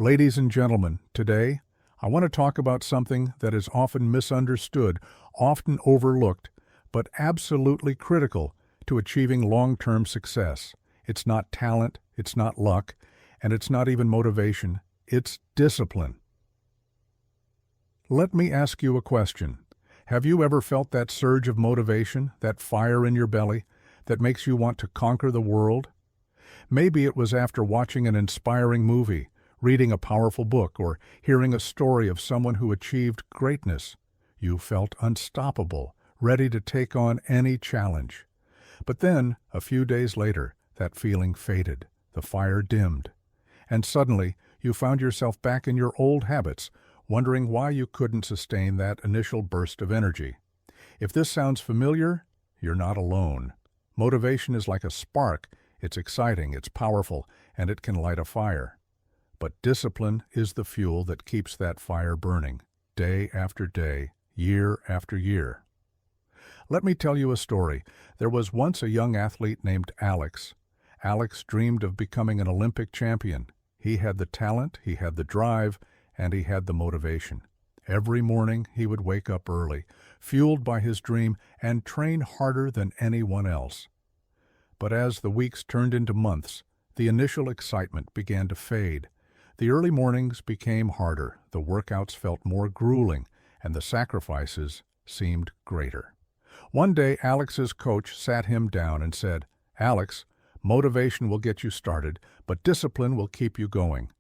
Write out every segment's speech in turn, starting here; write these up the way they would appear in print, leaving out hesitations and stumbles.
Ladies and gentlemen, today I want to talk about something that is often misunderstood, often overlooked, but absolutely critical to achieving long-term success. It's not talent, it's not luck, and it's not even motivation. It's discipline. Let me ask you a question. Have you ever felt that surge of motivation, that fire in your belly, that makes you want to conquer the world? Maybe it was after watching an inspiring movie, reading a powerful book, or hearing a story of someone who achieved greatness. You felt unstoppable, ready to take on any challenge. But then, a few days later, that feeling faded, the fire dimmed, and suddenly you found yourself back in your old habits, wondering why you couldn't sustain that initial burst of energy. If this sounds familiar, you're not alone. Motivation is like a spark. It's exciting, it's powerful, and it can light a fire. But discipline is the fuel that keeps that fire burning, day after day, year after year. Let me tell you a story. There was once a young athlete named Alex. Alex dreamed of becoming an Olympic champion. He had the talent, he had the drive, and he had the motivation. Every morning he would wake up early, fueled by his dream, and train harder than anyone else. But as the weeks turned into months, the initial excitement began to fade. The early mornings became harder, the workouts felt more grueling, and the sacrifices seemed greater. One day, Alex's coach sat him down and said, "Alex, motivation will get you started, but discipline will keep you going.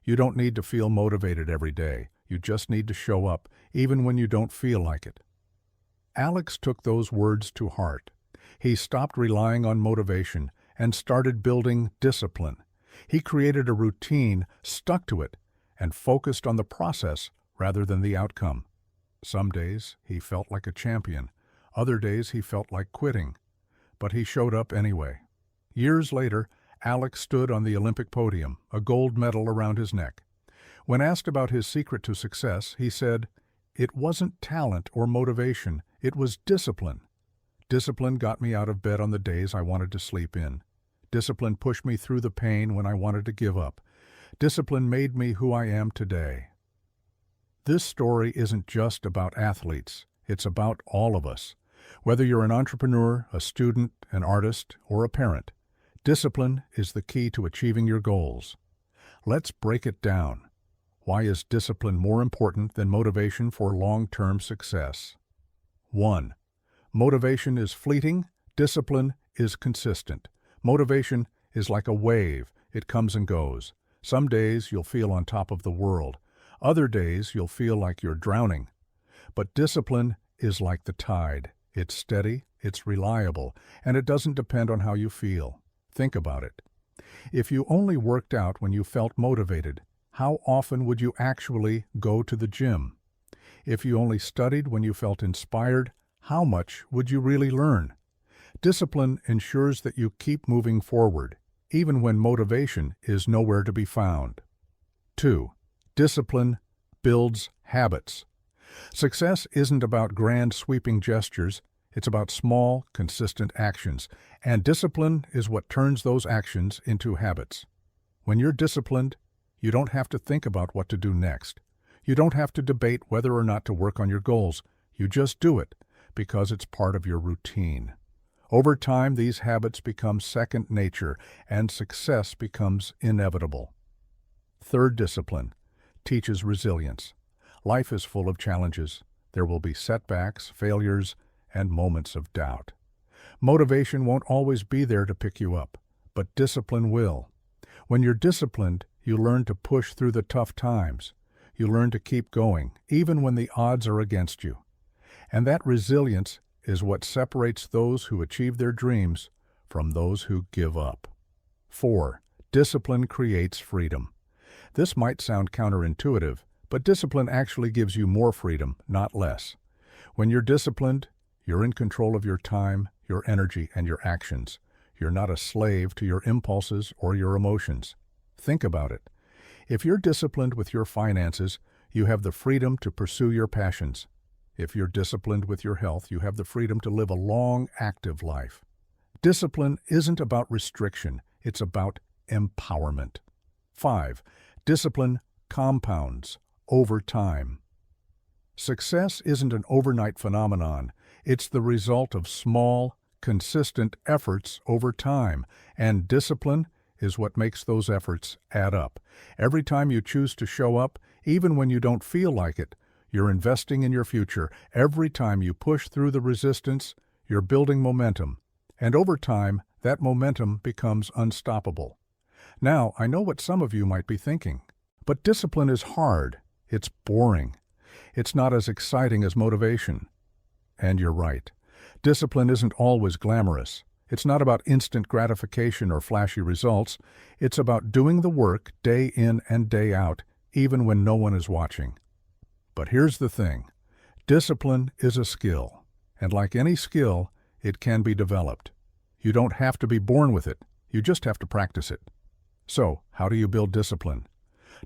You don't need to feel motivated every day. You just need to show up, even when you don't feel like it." Alex took those words to heart. He stopped relying on motivation and started building discipline. He created a routine, stuck to it, and focused on the process rather than the outcome. Some days he felt like a champion. Other days he felt like quitting. But he showed up anyway. Years later, Alex stood on the Olympic podium, a gold medal around his neck. When asked about his secret to success, he said, "It wasn't talent or motivation, it was discipline. Discipline got me out of bed on the days I wanted to sleep in. Discipline pushed me through the pain when I wanted to give up. Discipline made me who I am today." This story isn't just about athletes. It's about all of us. Whether you're an entrepreneur, a student, an artist, or a parent, discipline is the key to achieving your goals. Let's break it down. Why is discipline more important than motivation for long-term success? 1. Motivation is fleeting. Discipline is consistent. Motivation is like a wave. It comes and goes. Some days you'll feel on top of the world. Other days you'll feel like you're drowning. But discipline is like the tide. It's steady, it's reliable, and it doesn't depend on how you feel. Think about it. If you only worked out when you felt motivated, how often would you actually go to the gym? If you only studied when you felt inspired, how much would you really learn? Discipline ensures that you keep moving forward, even when motivation is nowhere to be found. 2. Discipline builds habits. Success isn't about grand sweeping gestures, it's about small, consistent actions, and discipline is what turns those actions into habits. When you're disciplined, you don't have to think about what to do next. You don't have to debate whether or not to work on your goals. You just do it, because it's part of your routine. Over time, these habits become second nature, and success becomes inevitable. 3rd discipline teaches resilience. Life is full of challenges. There will be setbacks, failures, and moments of doubt. Motivation won't always be there to pick you up, but discipline will. When you're disciplined, you learn to push through the tough times. You learn to keep going, even when the odds are against you. And that resilience is what separates those who achieve their dreams from those who give up. 4. Discipline creates freedom. This might sound counterintuitive, but discipline actually gives you more freedom, not less. When you're disciplined, you're in control of your time, your energy, and your actions. You're not a slave to your impulses or your emotions. Think about it. If you're disciplined with your finances, you have the freedom to pursue your passions. If you're disciplined with your health, you have the freedom to live a long, active life. Discipline isn't about restriction, it's about empowerment. 5. Discipline compounds over time. Success isn't an overnight phenomenon. It's the result of small, consistent efforts over time, and discipline is what makes those efforts add up. Every time you choose to show up, even when you don't feel like it, you're investing in your future. Every time you push through the resistance, you're building momentum. And over time, that momentum becomes unstoppable. Now, I know what some of you might be thinking, but discipline is hard. It's boring. It's not as exciting as motivation. And you're right. Discipline isn't always glamorous. It's not about instant gratification or flashy results. It's about doing the work day in and day out, even when no one is watching. But here's the thing. Discipline is a skill, and like any skill, it can be developed. You don't have to be born with it. You just have to practice it. So, how do you build discipline?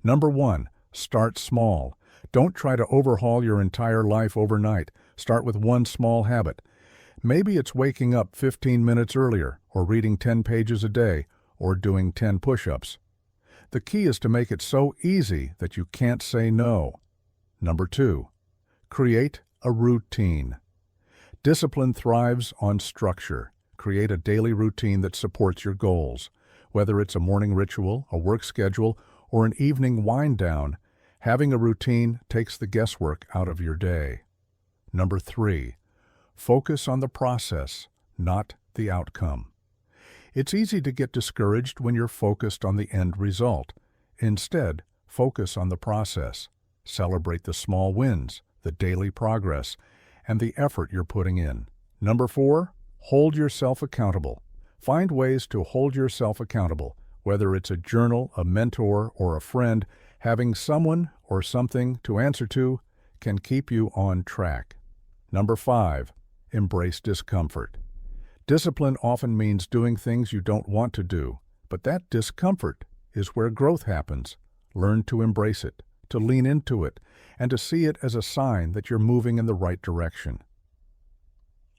Number 1, start small. Don't try to overhaul your entire life overnight. Start with one small habit. Maybe it's waking up 15 minutes earlier, or reading 10 pages a day, or doing 10 push-ups. The key is to make it so easy that you can't say no. Number 2, create a routine. Discipline thrives on structure. Create a daily routine that supports your goals. Whether it's a morning ritual, a work schedule, or an evening wind-down, having a routine takes the guesswork out of your day. Number 3, focus on the process, not the outcome. It's easy to get discouraged when you're focused on the end result. Instead, focus on the process. Celebrate the small wins, the daily progress, and the effort you're putting in. Number 4, hold yourself accountable. Find ways to hold yourself accountable. Whether it's a journal, a mentor, or a friend, having someone or something to answer to can keep you on track. Number 5, embrace discomfort. Discipline often means doing things you don't want to do, but that discomfort is where growth happens. Learn to embrace it, to lean into it, and to see it as a sign that you're moving in the right direction.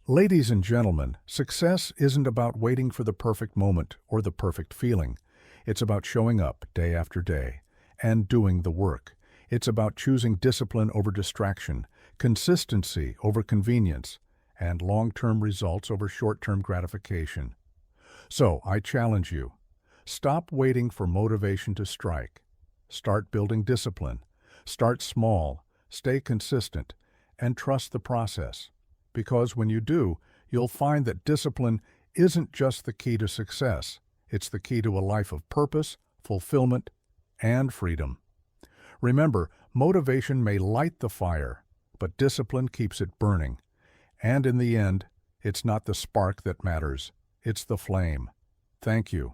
Ladies and gentlemen, success isn't about waiting for the perfect moment or the perfect feeling. It's about showing up day after day and doing the work. It's about choosing discipline over distraction, consistency over convenience, and long-term results over short-term gratification. So, I challenge you. Stop waiting for motivation to strike. Start building discipline. Start small, stay consistent, and trust the process. Because when you do, you'll find that discipline isn't just the key to success. It's the key to a life of purpose, fulfillment, and freedom. Remember, motivation may light the fire, but discipline keeps it burning. And in the end, it's not the spark that matters, it's the flame. Thank you.